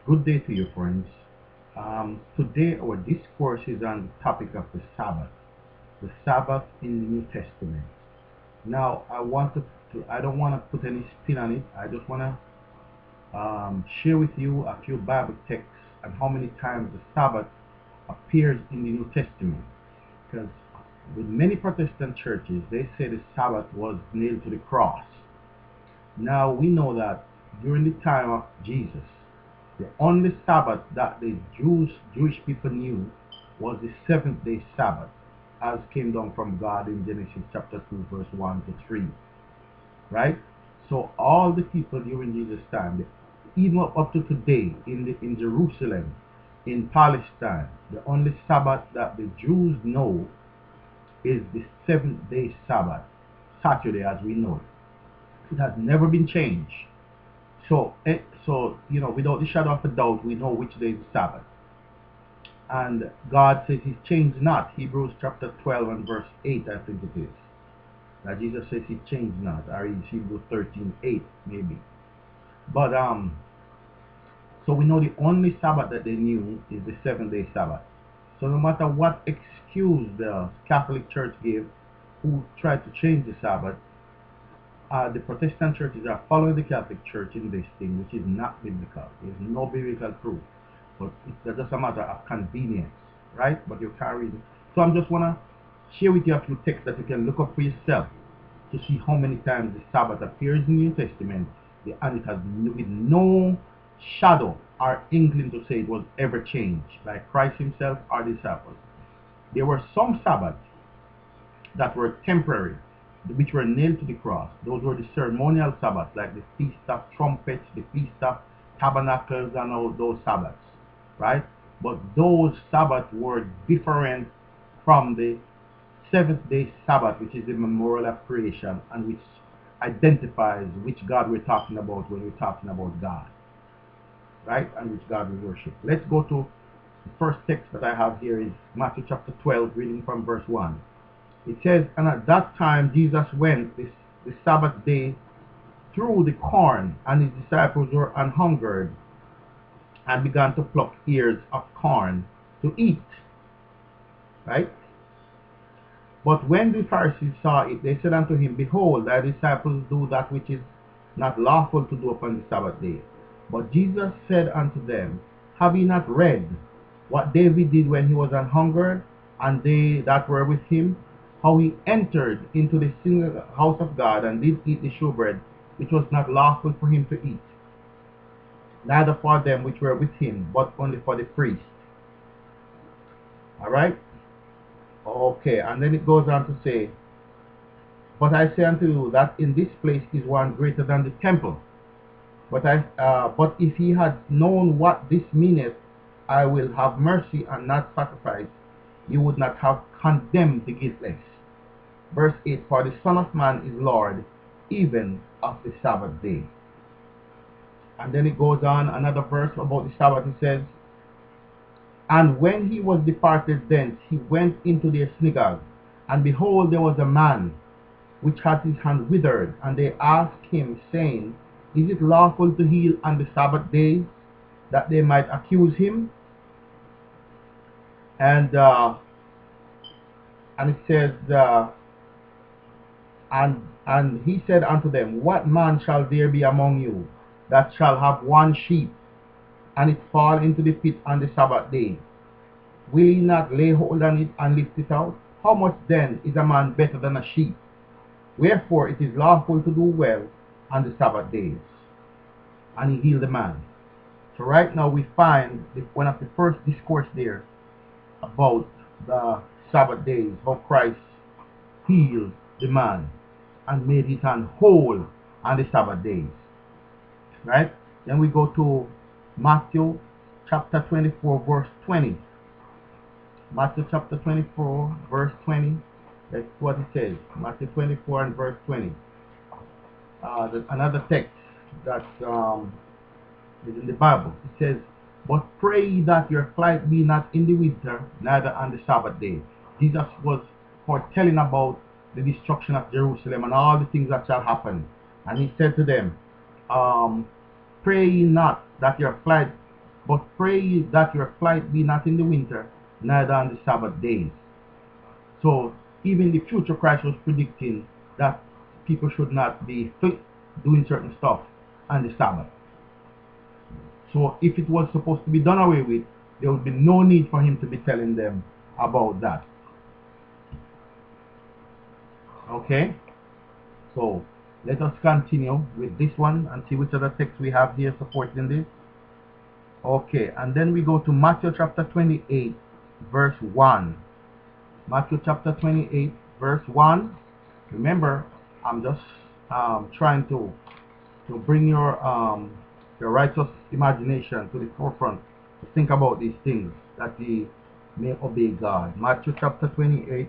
Good day to you, friends. Today, our discourse is on the topic of the Sabbath in the New Testament. Now, I don't want to put any spin on it. I just want to share with you a few Bible texts and how many times the Sabbath appears in the New Testament. Because with many Protestant churches, they say the Sabbath was nailed to the cross. Now, we know that during the time of Jesus, the only Sabbath that the Jewish people knew was the seventh day Sabbath, as came down from God in Genesis chapter 2, verse 1 to 3. Right? So all the people during Jesus' time, even up to today, in Jerusalem, in Palestine, the only Sabbath that the Jews know is the seventh day Sabbath, Saturday as we know it. It has never been changed. So without the shadow of a doubt, we know which day is Sabbath. And God says He changed not. Hebrews chapter 12 and verse 8, I think it is. That Jesus says He changed not, or it's Hebrews 13:8 maybe. But so we know the only Sabbath that they knew is the 7-day Sabbath. So no matter what excuse the Catholic Church gave, who tried to change the Sabbath, the Protestant churches are following the Catholic Church in this thing, which is not biblical. There's no biblical proof. But it's just a matter of convenience, right? But you can't read it. So I'm just want to share with you a few texts that you can look up for yourself to see how many times the Sabbath appears in the New Testament, and it has with no shadow or inkling to say it was ever changed by Christ Himself or the disciples. There were some Sabbaths that were temporary, which were nailed to the cross. Those were the ceremonial Sabbaths, like the Feast of Trumpets, the Feast of Tabernacles, and all those Sabbaths, right? But those Sabbaths were different from the seventh day Sabbath, which is the memorial of creation, and which identifies which God we're talking about when we're talking about God, right? And which God we worship. Let's go to the first text that I have here is Matthew chapter 12, reading from verse 1. It says, and at that time Jesus went the Sabbath day through the corn, and His disciples were an hungered, and began to pluck ears of corn to eat. Right? But when the Pharisees saw it, they said unto Him, Behold, thy disciples do that which is not lawful to do upon the Sabbath day. But Jesus said unto them, Have ye not read what David did when he was an hungered, and they that were with him, how he entered into the house of God, and did eat the shewbread, which was not lawful for him to eat, neither for them which were with him, but only for the priest. Alright? Okay, and then it goes on to say, But I say unto you that in this place is one greater than the temple. But if he had known what this meaneth, I will have mercy and not sacrifice, you would not have condemned the guiltless. Verse 8, For the Son of Man is Lord, even of the Sabbath day. And then it goes on, another verse about the Sabbath. It says, And when he was departed thence, he went into their synagogue, and behold, there was a man which had his hand withered, and they asked him, saying, Is it lawful to heal on the Sabbath days? That they might accuse him. And it says, and he said unto them, What man shall there be among you that shall have one sheep, and it fall into the pit on the Sabbath day? Will he not lay hold on it and lift it out? How much then is a man better than a sheep? Wherefore it is lawful to do well on the Sabbath days. And he healed the man. So right now we find one of the first discourse there about the Sabbath days, how Christ healed the man and made his hand whole on the Sabbath days. Right? Then we go to Matthew chapter 24 verse 20. Matthew chapter 24 verse 20. That's what it says. Matthew 24 and verse 20. There's another text that is in the Bible. It says, But pray ye that your flight be not in the winter, neither on the Sabbath day. Jesus was foretelling about the destruction of Jerusalem and all the things that shall happen. And he said to them, pray ye not that your flight but pray ye that your flight be not in the winter, neither on the Sabbath days. So even the future Christ was predicting that people should not be doing certain stuff on the Sabbath. So if it was supposed to be done away with, there would be no need for him to be telling them about that. Okay, so let us continue with this one and see which other text we have here supporting this. Okay, and then we go to Matthew chapter 28 verse 1. Matthew chapter 28 verse 1. Remember, I'm just trying to bring your righteous imagination to the forefront to think about these things, that ye may obey God. Matthew chapter 28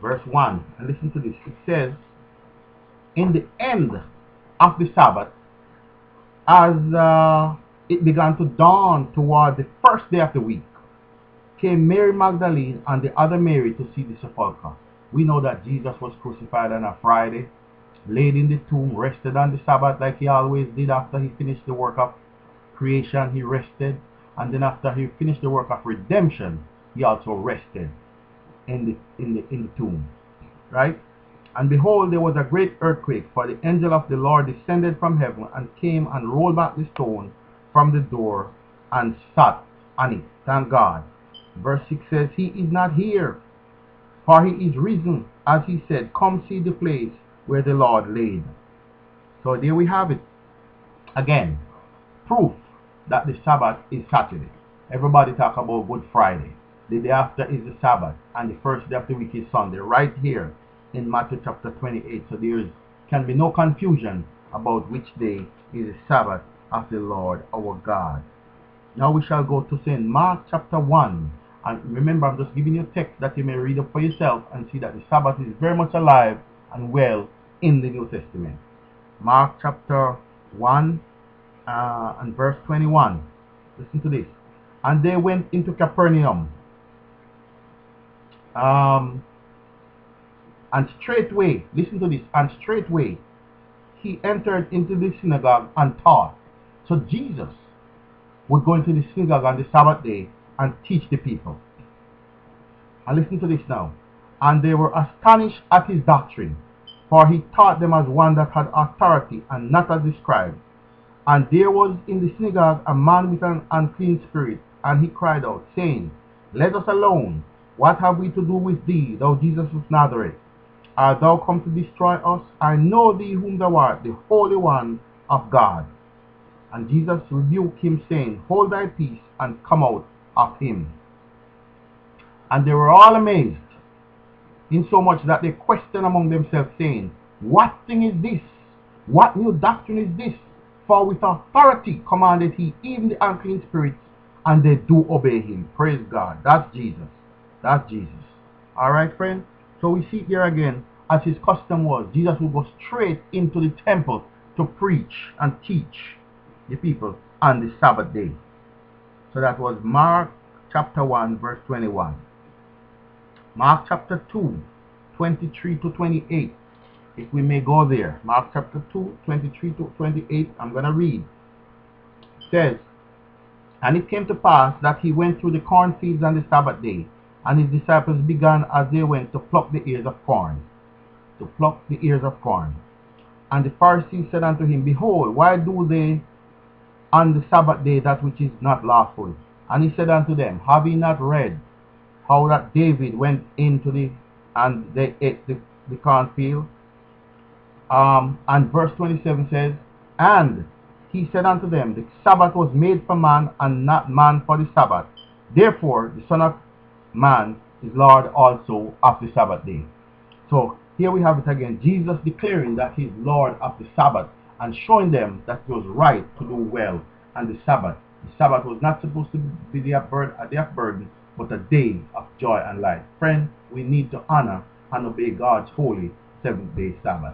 verse 1, and listen to this. It says, in the end of the Sabbath, as it began to dawn toward the first day of the week, came Mary Magdalene and the other Mary to see the sepulchre. We know that Jesus was crucified on a Friday, laid in the tomb, rested on the Sabbath like he always did. After he finished the work of creation, he rested, and then after he finished the work of redemption, he also rested in the tomb, right? And behold, there was a great earthquake, for the angel of the Lord descended from heaven and came and rolled back the stone from the door and sat on it. Thank God. Verse 6 says, he is not here, for he is risen, as he said. Come see the place where the Lord laid. So there we have it. Again, proof that the Sabbath is Saturday. Everybody talk about Good Friday. The day after is the Sabbath, and the first day of the week is Sunday, right here in Matthew chapter 28. So there can be no confusion about which day is the Sabbath of the Lord our God. Now we shall go to St. Mark chapter 1. And remember, I'm just giving you a text that you may read up for yourself and see that the Sabbath is very much alive and well in the New Testament. Mark chapter 1 and verse 21. Listen to this. And they went into Capernaum. And straightway, listen to this, and straightway he entered into the synagogue and taught. So Jesus would go into the synagogue on the Sabbath day and teach the people. And listen to this now. And they were astonished at his doctrine, for he taught them as one that had authority, and not as the scribes. And there was in the synagogue a man with an unclean spirit, and he cried out, saying, let us alone. What have we to do with thee, thou Jesus of Nazareth? Art thou come to destroy us? I know thee whom thou art, the Holy One of God. And Jesus rebuked him, saying, hold thy peace, and come out of him. And they were all amazed, insomuch that they questioned among themselves, saying, what thing is this? What new doctrine is this? For with authority commanded he even the unclean spirits, and they do obey him. Praise God. That's Jesus. That's Jesus. Alright, friend? So we see here again, as his custom was, Jesus would go straight into the temple to preach and teach the people on the Sabbath day. So that was Mark chapter 1 verse 21. Mark chapter 2, 23 to 28. If we may go there. Mark chapter 2, 23 to 28. I'm going to read. It says, and it came to pass that he went through the cornfields on the Sabbath day, and his disciples began as they went to pluck the ears of corn. To pluck the ears of corn. And the Pharisees said unto him, behold, why do they on the Sabbath day that which is not lawful? And he said unto them, have ye not read how that David went into and they ate the cornfield? And verse 27 says, and he said unto them, the Sabbath was made for man, and not man for the Sabbath. Therefore the Son of Man is Lord also of the Sabbath day. So here we have it again, Jesus declaring that he is Lord of the Sabbath, and showing them that it was right to do well on the Sabbath. The Sabbath was not supposed to be a day of burden, but a day of joy and light. Friend, we need to honor and obey God's holy seventh-day Sabbath.